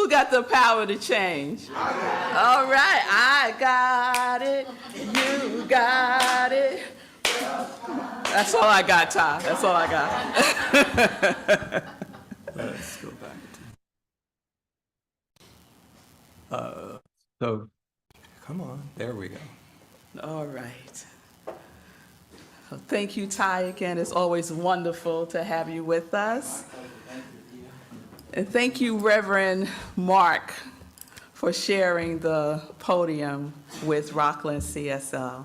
Who got the power to change? All right, I got it. You got it. That's all I got, Ty. That's all I got. Let's go back to. So, come on. There we go. All right. Well, thank you, Ty, again. It's always wonderful to have you with us. And thank you, Reverend Mark, for sharing the podium with Rockland CSL.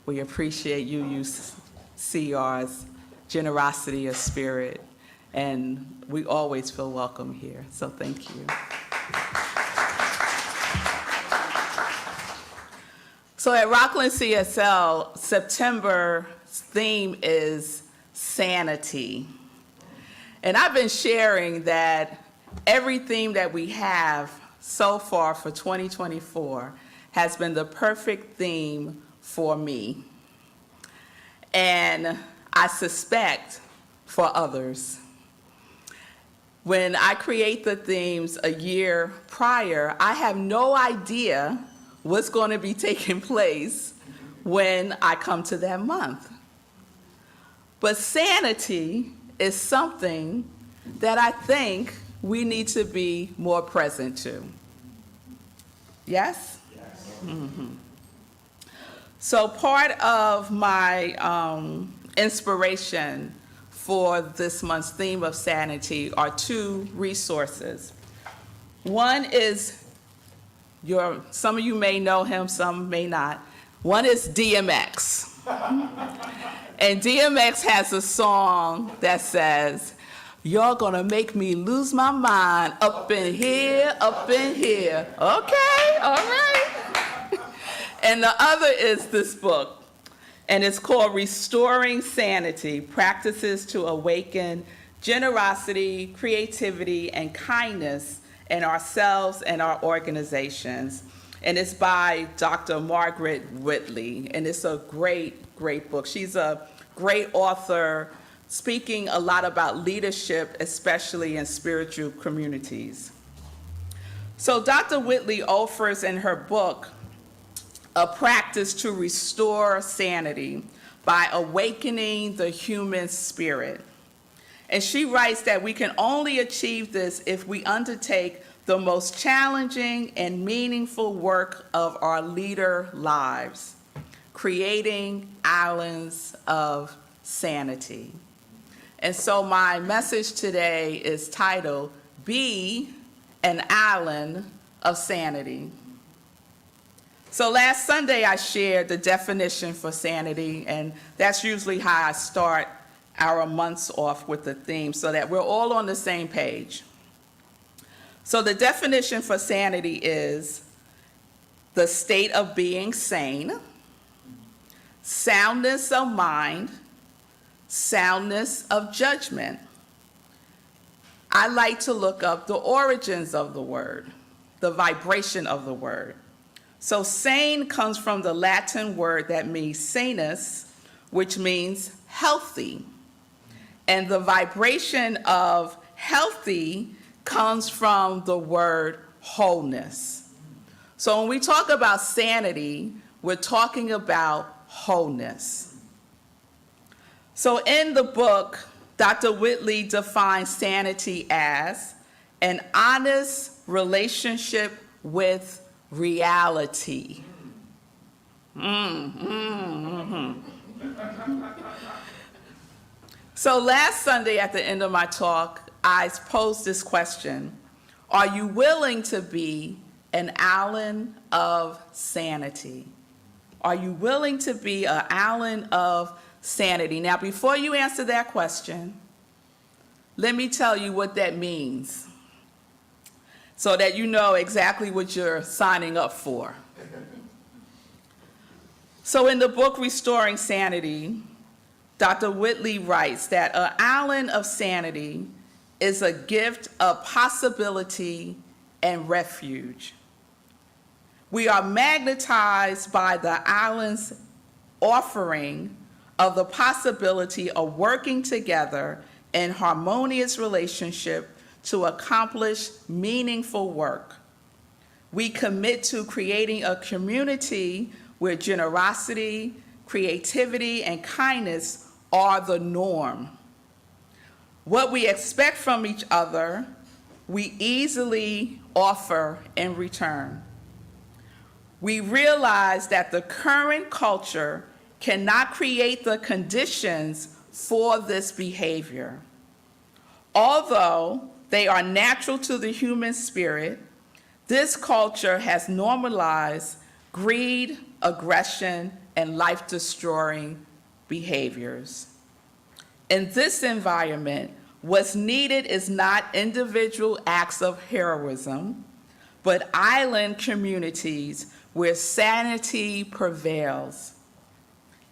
We appreciate you, UCR's generosity of spirit, and we always feel welcome here, so thank you. So at Rockland CSL, September's theme is Sanity. And I've been sharing that every theme that we have so far for 2024 has been the perfect theme for me. And I suspect for others. When I create the themes a year prior, I have no idea what's going to be taking place when I come to that month. But sanity is something that I think we need to be more present to. Yes? Yes. Mm-hmm. So part of my inspiration for this month's theme of sanity are two resources. One is some of you may know him, some may not. One is DMX. And DMX has a song that says, "You're gonna make me lose my mind up in here, up in here." Okay, all right. And the other is this book, and it's called Restoring Sanity, Practices to Awaken Generosity, Creativity, and Kindness in Ourselves and Our Organizations. And it's by Dr. Margaret Wheatley, and it's a great, great book. She's a great author, speaking a lot about leadership, especially in spiritual communities. So Dr. Wheatley offers in her book a practice to restore sanity by awakening the human spirit. And she writes that we can only achieve this if we undertake the most challenging and meaningful work of our leader lives, creating islands of sanity. And so my message today is titled, Be an Island of Sanity. So last Sunday I shared the definition for sanity, and that's usually how I start our months off with the theme so that we're all on the same page. So the definition for sanity is the state of being sane, soundness of mind, soundness of judgment. I like to look up the origins of the word, the vibration of the word. So sane comes from the Latin word that means sanus, which means healthy. And the vibration of healthy comes from the word wholeness. So when we talk about sanity, we're talking about wholeness. So in the book, Dr. Wheatley defines sanity as an honest relationship with reality. So last Sunday at the end of my talk, I posed this question: are you willing to be an island of sanity? Are you willing to be an island of sanity? Now, before you answer that question, let me tell you what that means so that you know exactly what you're signing up for. So in the book, Restoring Sanity, Dr. Wheatley writes that an island of sanity is a gift of possibility and refuge. We are magnetized by the island's offering of the possibility of working together in harmonious relationship to accomplish meaningful work. We commit to creating a community where generosity, creativity, and kindness are the norm. What we expect from each other, we easily offer in return. We realize that the current culture cannot create the conditions for this behavior. Although they are natural to the human spirit, this culture has normalized greed, aggression, and life-destroying behaviors. In this environment, what's needed is not individual acts of heroism, but island communities where sanity prevails.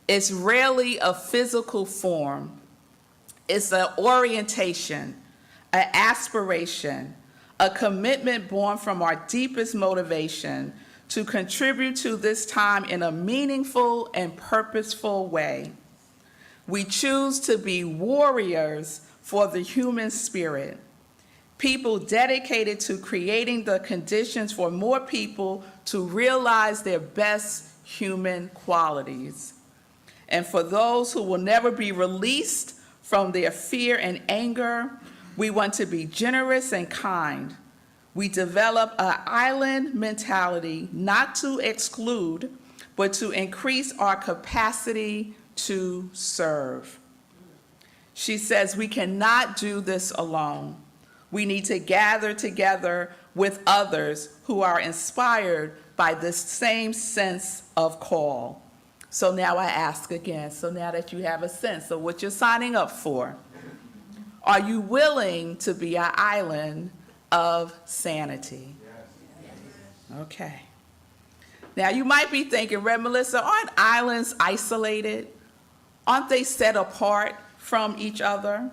It's rarely a physical form. It's an orientation, an aspiration, a commitment born from our deepest motivation to contribute to this time in a meaningful and purposeful way. We choose to be warriors for the human spirit, people dedicated to creating the conditions for more people to realize their best human qualities. And for those who will never be released from their fear and anger, we want to be generous and kind. We develop an island mentality, not to exclude, but to increase our capacity to serve. She says we cannot do this alone. We need to gather together with others who are inspired by this same sense of call. So now I ask again, so now that you have a sense of what you're signing up for, are you willing to be an island of sanity? Okay. Now you might be thinking, revmelissa, aren't islands isolated? Aren't they set apart from each other?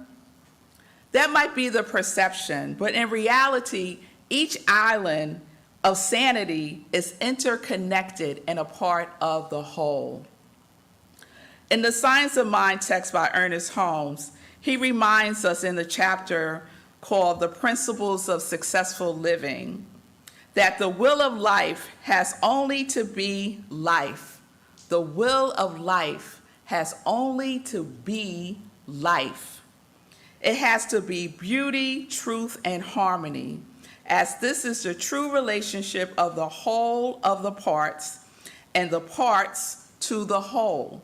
That might be the perception, but in reality, each island of sanity is interconnected and a part of the whole. In the Science of Mind text by Ernest Holmes, he reminds us in the chapter called The Principles of Successful Living that the will of life has only to be life. The will of life has only to be life. It has to be beauty, truth, and harmony, as this is the true relationship of the whole of the parts and the parts to the whole.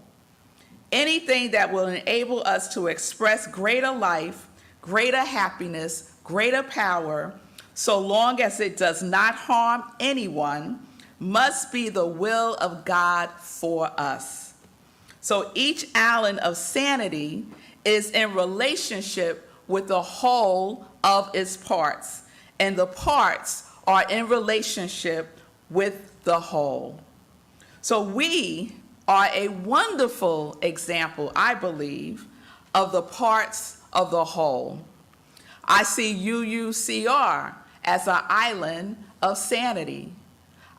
Anything that will enable us to express greater life, greater happiness, greater power, so long as it does not harm anyone, must be the will of God for us. So each island of sanity is in relationship with the whole of its parts, and the parts are in relationship with the whole. So we are a wonderful example, I believe, of the parts of the whole. I see UUCR as an island of sanity.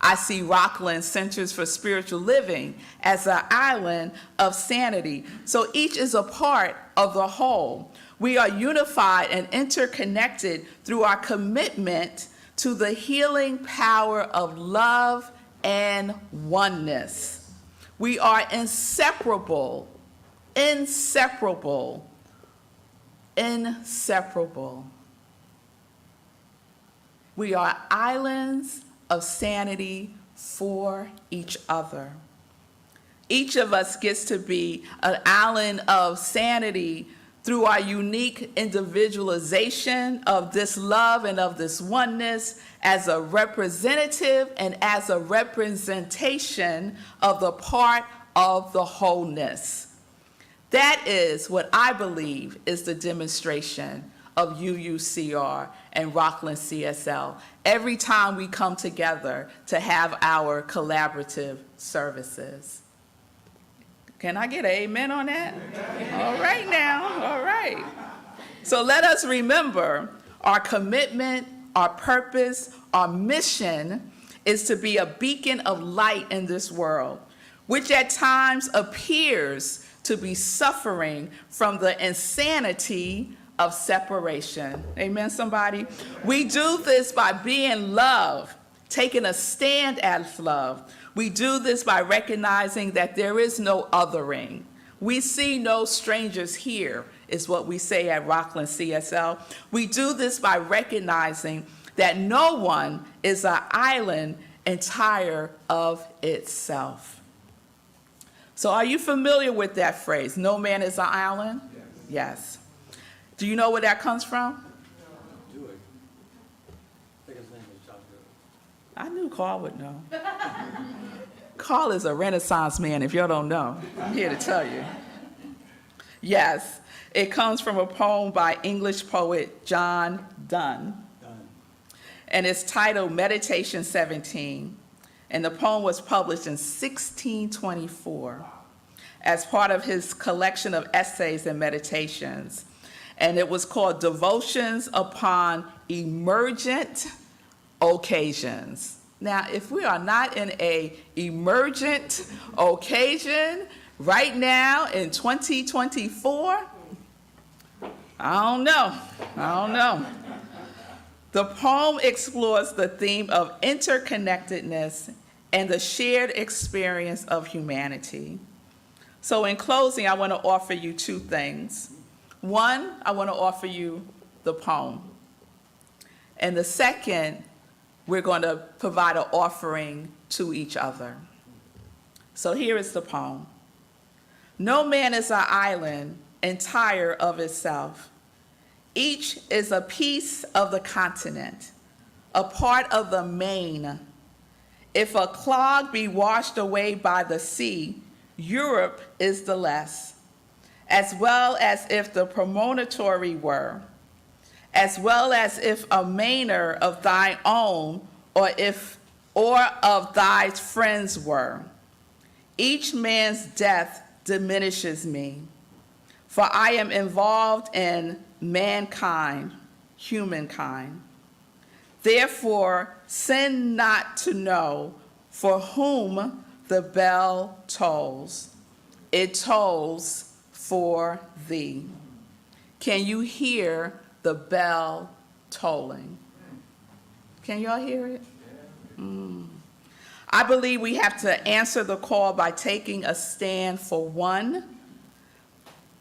I see Rockland Centers for Spiritual Living as an island of sanity. So each is a part of the whole. We are unified and interconnected through our commitment to the healing power of love and oneness. We are inseparable, inseparable, inseparable. We are islands of sanity for each other. Each of us gets to be an island of sanity through our unique individualization of this love and of this oneness as a representative and as a representation of the part of the wholeness. That is what I believe is the demonstration of UUCR and Rockland CSL every time we come together to have our collaborative services. Can I get an amen on that? All right now, all right. So let us remember our commitment, our purpose, our mission is to be a beacon of light in this world, which at times appears to be suffering from the insanity of separation. Amen, somebody? We do this by being love, taking a stand as love. We do this by recognizing that there is no othering. We see no strangers here, is what we say at Rockland CSL. We do this by recognizing that no one is an island entire of itself. So are you familiar with that phrase, no man is an island? Yes. Do you know where that comes from? Do it. I think his name is John. I knew Carl would know. Carl is a Renaissance man, if y'all don't know. I'm here to tell you. Yes, it comes from a poem by English poet John Donne. And it's titled Meditation 17. And the poem was published in 1624 as part of his collection of essays and meditations. And it was called Devotions Upon Emergent Occasions. Now, if we are not in a emergent occasion right now in 2024, I don't know. The poem explores the theme of interconnectedness and the shared experience of humanity. So in closing, I want to offer you two things. One, I want to offer you the poem. And the second, we're going to provide an offering to each other. So here is the poem. No man is an island entire of itself. Each is a piece of the continent, a part of the main. If a clog be washed away by the sea, Europe is the less, as well as if the promontory were, as well as if a manor of thy own, or of thy friends were. Each man's death diminishes me, for I am involved in mankind, humankind. Therefore, sin not to know for whom the bell tolls. It tolls for thee. Can you hear the bell tolling? Can y'all hear it? I believe we have to answer the call by taking a stand for one,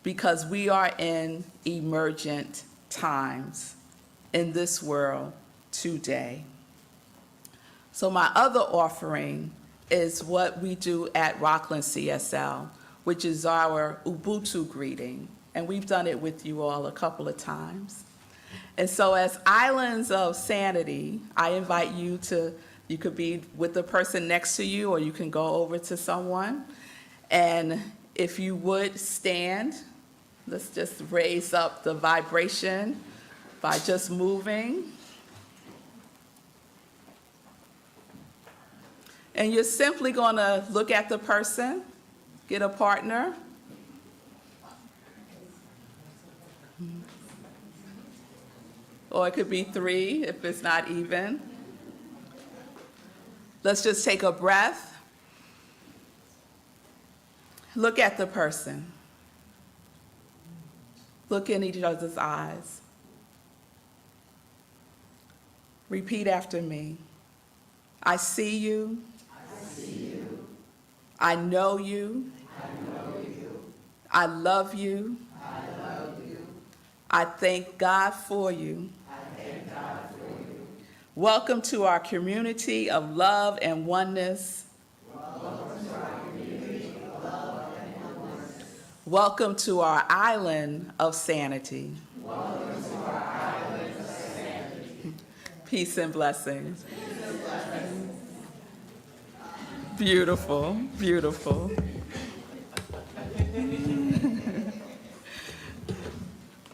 because we are in emergent times in this world today. So my other offering is what we do at Rockland CSL, which is our Ubuntu greeting. And we've done it with you all a couple of times. And so as Islands of Sanity, I invite you to, you could be with the person next to you, or you can go over to someone. And if you would stand, let's just raise up the vibration by just moving. And you're simply going to look at the person, get a partner. Or it could be three if it's not even. Let's just take a breath. Look at the person. Look in each other's eyes. Repeat after me. I see you. I see you. I know you. I know you. I love you. I love you. I thank God for you. I thank God for you. Welcome to our community of love and oneness. Welcome to our community of love and oneness. Welcome to our island of sanity. Welcome to our island of sanity. Peace and blessings. Beautiful, beautiful.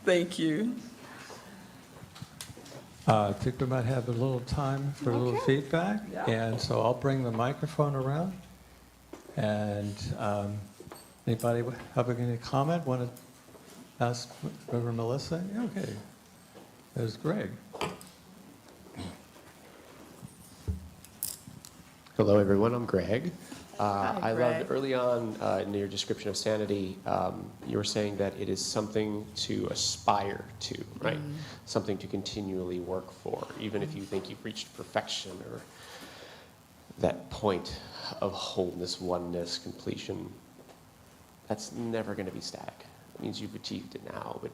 Thank you. I think we might have a little time for a little feedback. Yeah. And so I'll bring the microphone around. And anybody having any comment, want to ask Reverend Melissa? Okay. There's Greg. Hello, everyone. I'm Greg. I Greg. loved early on in your description of sanity, you were saying that it is something to aspire to, right? Something to continually work for, even if you think you've reached perfection or that point of wholeness, oneness, completion. That's never going to be static. It means you've achieved it now, but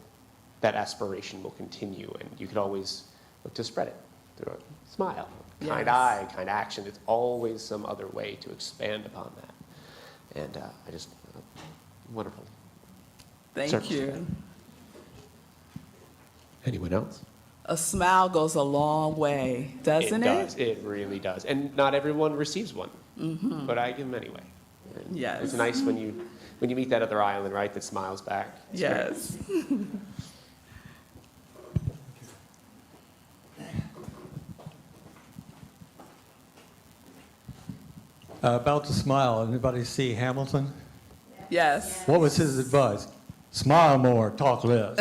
that aspiration will continue, and you can always look to spread it through a smile, kind Yes. eye, kind action. It's always some other way to expand upon that. And I just, wonderful. Thank Service. you. Anyone else? A smile goes a long way, doesn't it? It does. It really does. And not everyone receives one, but I give them anyway. And Yes. It's nice when you meet that other island, right, that smiles back. It's great. Yes. About the smile, anybody see Hamilton? Yes. What was his advice? Smile more, talk less.